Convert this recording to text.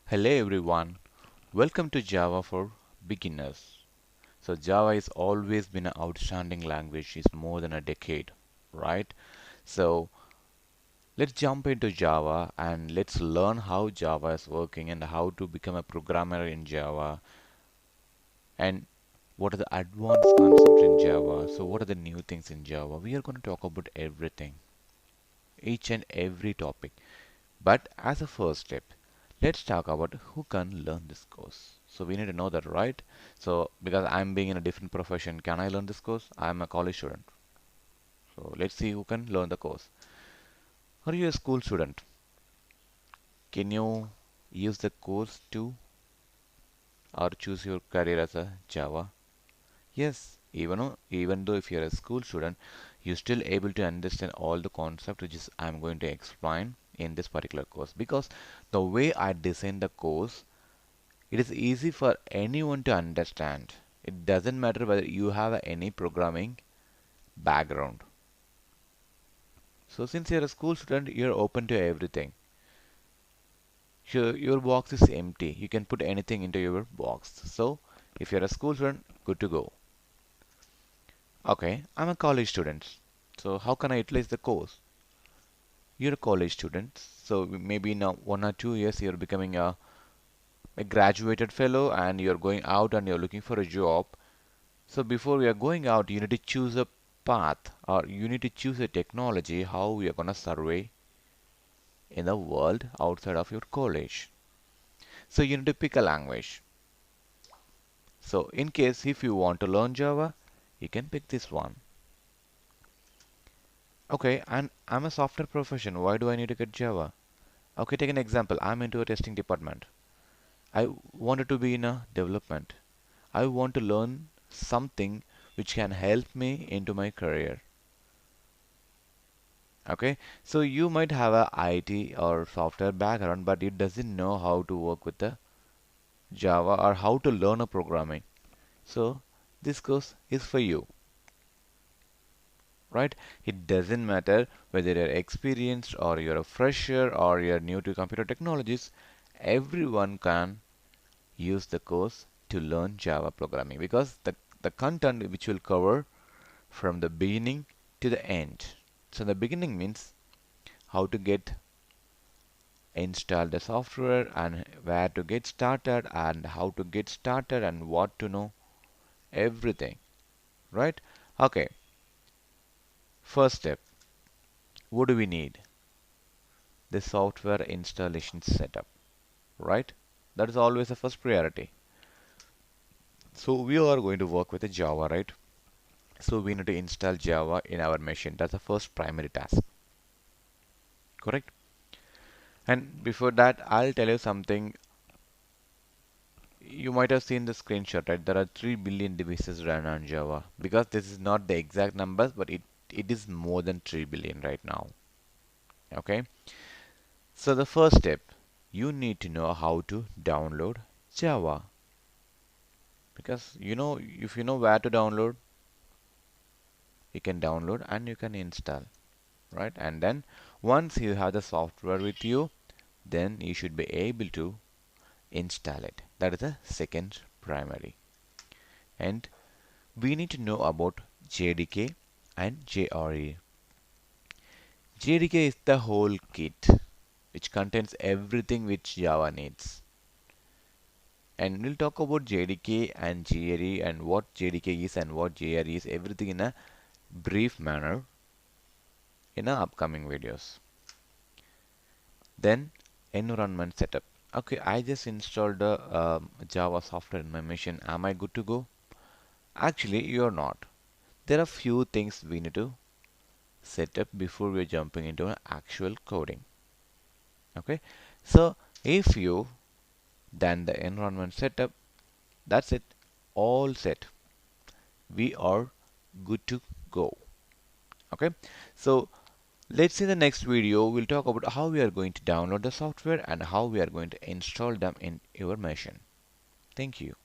Hello everyone, welcome to Java for Beginners. So Java has always been an outstanding language. It's more than a decade, right? So let's jump into Java and let's learn how Java is working and how to become a programmer in Java and what are the advanced concepts in Java. So what are the new things in Java? We are going to talk about everything, each and every topic. But as a first step, let's talk about who can learn this course. So we need to know that, right? So because I'm being in a different profession, can I learn this course? I'm a college student. So let's see who can learn the course. Are you a school student? Can you use the course to or choose your career as a Java? Yes, even though if you're a school student, you're still able to understand all the concept which is I'm going to explain in this particular course because the way I design the course, it is easy for anyone to understand. It doesn't matter whether you have any programming background. So since you're a school student, you're open to everything. Your box is empty. You can put anything into your box. So if you're a school student, good to go. Okay, I'm a college student. So how can I utilize the course? You're a college student. So maybe in 1 or 2 years you're becoming a graduated fellow and you're going out and you're looking for a job. So before we are going out, you need to choose a path or you need to choose a technology how we are going to survey in the world outside of your college. So you need to pick a language. So in case if you want to learn Java, you can pick this one. Okay, and I'm a software profession. Why do I need to get Java? Okay, take an example. I'm into a testing department. I wanted to be in a development. I want to learn something which can help me into my career. Okay, so you might have a IT or software background, but it doesn't know how to work with the Java or how to learn a programming. So this course is for you, right? It doesn't matter whether you're experienced or you're a fresher or you're new to computer technologies. Everyone can use the course to learn Java programming because the content which will cover from the beginning to the end. So the beginning means how to get install the software and where to get started and how to get started and what to know everything, right? Okay, first step, what do we need? The software installation setup, right? That is always the first priority. So we are going to work with the Java, right? So we need to install Java in our machine. That's the first primary task, correct? And before that, I'll tell you something. You might have seen the screenshot, right? There are 3 billion devices run on Java. Because this is not the exact numbers, but it is more than 3 billion right now. Okay? So the first step, you need to know how to download Java. Because if you know where to download, you can download and you can install, right? And then once you have the software with you, then you should be able to install it. That is the second primary. And we need to know about JDK and JRE. JDK is the whole kit which contains everything which Java needs. And we'll talk about JDK and JRE and what JDK is and what JRE is, everything in a brief manner in our upcoming videos. Then environment setup. Okay, I just installed the Java software in my machine. Am I good to go? Actually, you're not. There are few things we need to set up before we're jumping into an actual coding. Okay, so if you done the environment setup, that's it, all set. We are good to go. Okay, so let's see the next video. We'll talk about how we are going to download the software and how we are going to install them in your machine. Thank you.